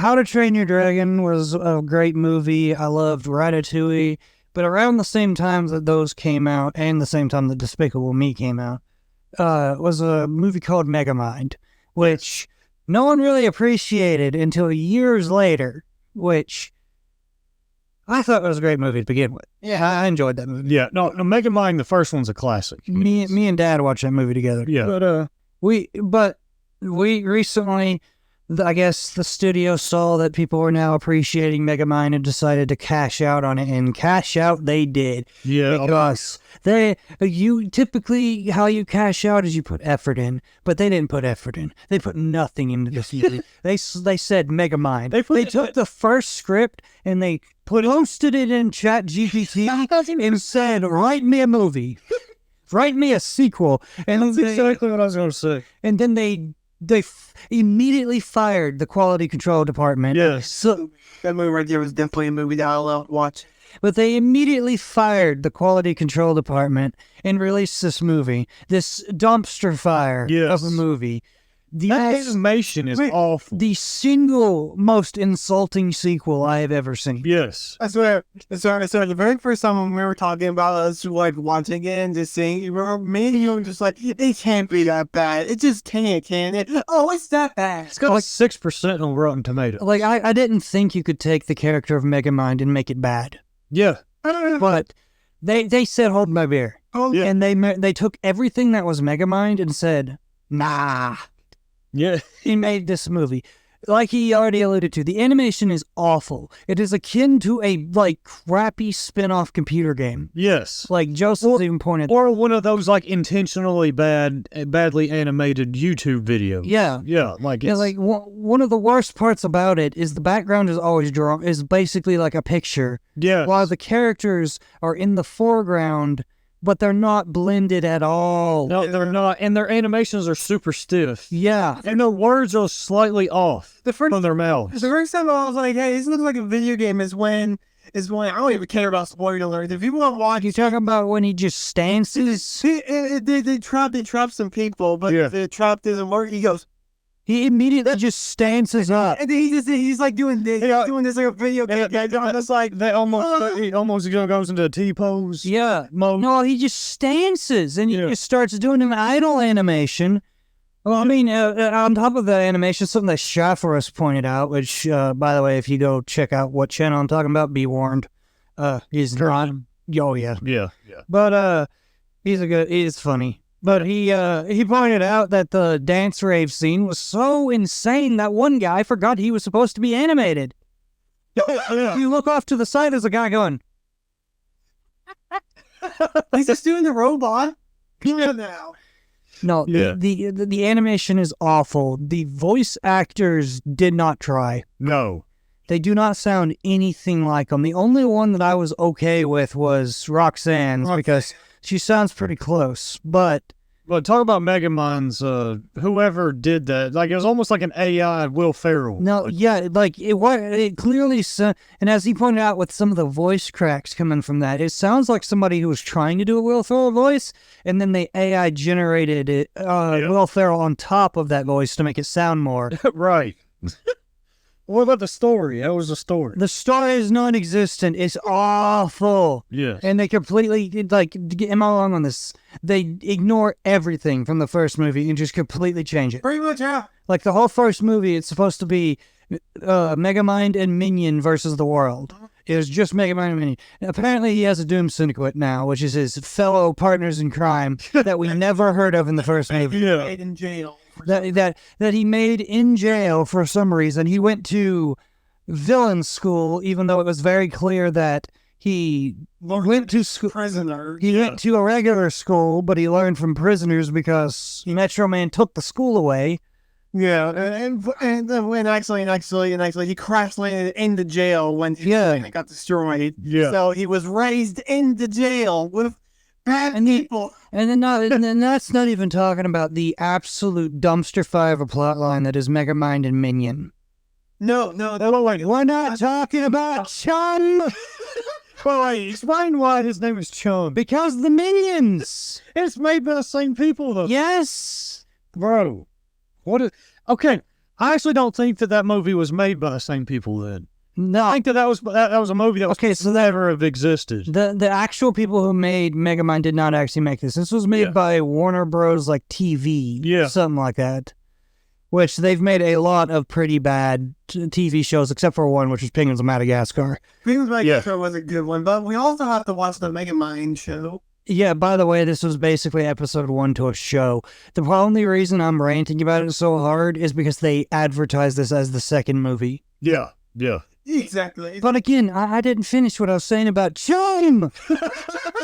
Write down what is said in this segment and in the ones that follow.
How to Train Your Dragon was a great movie. I loved Ratatouille. But around the same time that those came out, and the same time that Despicable Me came out, was a movie called Megamind, which no one really appreciated until years later, which I thought was a great movie to begin with. Yeah, I enjoyed that movie. Yeah, no, Megamind, the first one's a classic. Me and Dad watched that movie together. Yeah. But we recently, I guess the studio saw that people were now appreciating Megamind and decided to cash out on it, and cash out they did. Yeah. Because you typically, how you cash out is you put effort in, but they didn't put effort in. They put nothing into this movie. They said Megamind. They took the first script and they posted it in ChatGPT and said, write me a movie. Write me a sequel. And That's exactly what I was going to say. And then they immediately fired the quality control department. Yes. So That movie right there was definitely a movie that I'll watch. But they immediately fired the quality control department and released this movie, this dumpster fire of a movie. That animation is awful. The single most insulting sequel I have ever seen. Yes. I swear, the very first time when we were talking about us like watching it and just saying, you remember me and you were just like, it can't be that bad. It just can't, can it? Oh, it's that bad. It's got like 6% on Rotten Tomatoes. Like, I didn't think you could take the character of Megamind and make it bad. Yeah. But they said, hold my beer. Oh, yeah. And they took everything that was Megamind and said, nah. Yeah. He made this movie. Like he already alluded to, the animation is awful. It is akin to a, crappy spin-off computer game. Yes. Like, Joseph even pointed... Or one of those, intentionally badly animated YouTube videos. Yeah. Yeah, one of the worst parts about it is the background is always drawn, is basically like a picture. Yeah. While the characters are in the foreground, but they're not blended at all. No, they're not. And their animations are super stiff. Yeah. And their words are slightly off on their mouths. The first time I was like, hey, this looks like a video game is when I don't even care about spoiler alerts. If people want to watch, You talking about when he just stances? they trap some people, but the trap doesn't work. He goes, He immediately just stances up. and then he's like doing this like a video game. It's like He almost goes into a T-pose. Yeah. Mode. No, he just stances and he just starts doing an idle animation. Well, I mean, on top of that animation, something that Shafarus pointed out, which, by the way, if you go check out what channel I'm talking about, be warned. He's not. Oh, yeah. Yeah. But he's funny. But he pointed out that the dance rave scene was so insane that one guy forgot he was supposed to be animated. You look off to the side, there's a guy going, he's just doing the robot. Now. no, the animation is awful. The voice actors did not try. No. They do not sound anything like them. The only one that I was okay with was Roxanne's because she sounds pretty close, but talk about Megamind's, whoever did that, it was almost like an AI Will Ferrell. no, it clearly, and as he pointed out with some of the voice cracks coming from that, it sounds like somebody who was trying to do a Will Ferrell voice, and then they AI generated it, Will Ferrell on top of that voice to make it sound more. Right. What about the story? How was the story? The story is non-existent. It's awful. Yes. And they completely, am I wrong on this? They ignore everything from the first movie and just completely change it. Pretty much, yeah. Like the whole first movie, it's supposed to be Megamind and Minion versus the world. It was just Megamind and Minion. And apparently he has a Doom Syndicate now, which is his fellow partners in crime that we never heard of in the first movie. Yeah. In jail. That he made in jail for some reason. He went to villain school, even though it was very clear that he went to school. Prisoner. He went to a regular school, but he learned from prisoners because Metro Man took the school away. Yeah, and when actually he crash landed in the jail when his planet got destroyed. Yeah. So he was raised in the jail with bad people. And then that's not even talking about the absolute dumpster fire of a plotline that is Megamind and Minion. No, We're not talking about Chum. Well, explain why his name is Chum. Because the Minions. It's made by the same people, though. Yes. Bro. What is... Okay, I actually don't think that movie was made by the same people then. I No. think that was a movie that was Okay, so never have existed. The actual people who made Megamind did not actually make this. This was made Yeah. by Warner Bros. Like TV, Yeah. something like that. Which they've made a lot of pretty bad TV shows, except for one, which was Penguins of Madagascar. Penguins of Yeah. Madagascar was a good one, but we also have to watch the Megamind show. Yeah, by the way, this was basically episode 1 to a show. The only reason I'm ranting about it so hard is because they advertised this as the second movie. Yeah. Yeah. Exactly. But again, I didn't finish what I was saying about Chime.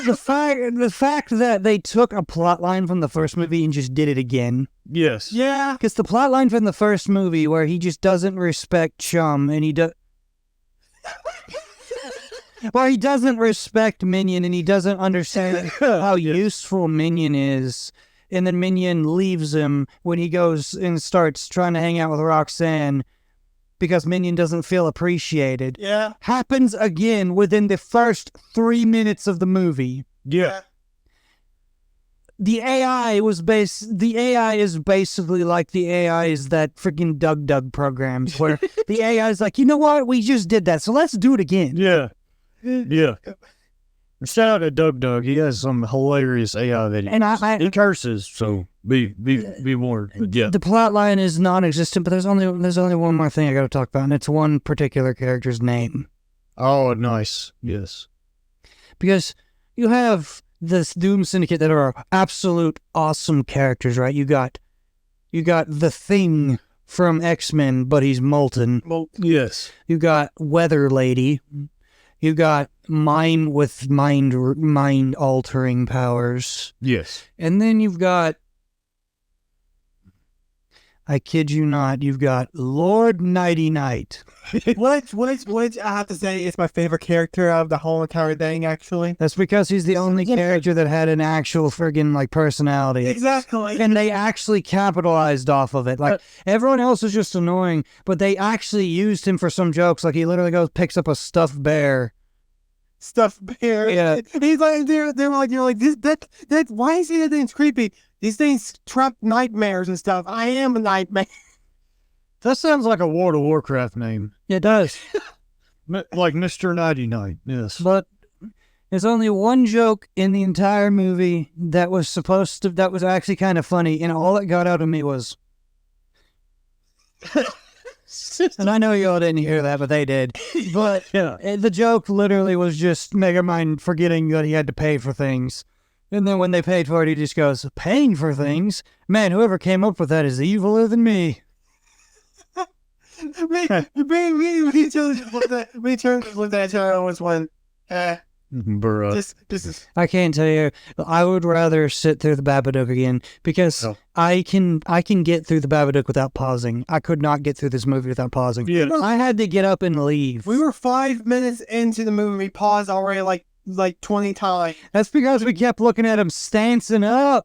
the fact that they took a plot line from the first movie and just did it again. Yes. Yeah. Because the plot line from the first movie where he just doesn't respect Chum and he does... Well, he doesn't respect Minion and he doesn't understand how useful Minion is. And then Minion leaves him when he goes and starts trying to hang out with Roxanne because Minion doesn't feel appreciated. Yeah. Happens again within the first 3 minutes of the movie. Yeah. The AI is basically like the AIs that freaking Doug programs where the AI is like, you know what? We just did that, so let's do it again. Yeah. Yeah. Shout out to Doug. He has some hilarious AI videos. And He curses, so be warned. But yeah. The plot line is non-existent, but there's only one more thing I got to talk about, and it's one particular character's name. Oh, nice. Yes. Because you have this Doom Syndicate that are absolute awesome characters, right? You got the Thing from X-Men, but he's molten. Well, Yes. You got Weather Lady. You got Mind with mind altering powers. Yes. And then you've got, I kid you not, you've got Lord Nighty Night. which I have to say is my favorite character of the whole entire thing, actually. That's because he's the only character that had an actual friggin' like personality. Exactly. And they actually capitalized off of it. Like, everyone else is just annoying, but they actually used him for some jokes. Like, he literally goes, picks up a stuffed bear. Stuff bear. Yeah. He's like, they're like, you're like, this, that, why is he that thing's creepy? These things trap nightmares and stuff. I am a nightmare. That sounds like a World of Warcraft name. It does. Like Mr. 99. Yes. But there's only one joke in the entire movie that was actually kind of funny, and all it got out of me was... And I know y'all didn't hear that, but they did. But Yeah. the joke literally was just Megamind forgetting that he had to pay for things. And then when they paid for it, he just goes, paying for things? Man, whoever came up with that is eviler than me. We turned to look at each other and was one, Bruh. this is, I can't tell you. I would rather sit through the Babadook again because Oh. I can get through the Babadook without pausing. I could not get through this movie without pausing. Yeah. I had to get up and leave. we were 5 minutes into the movie. We paused already like 20 times. That's because we kept looking at him stancing up.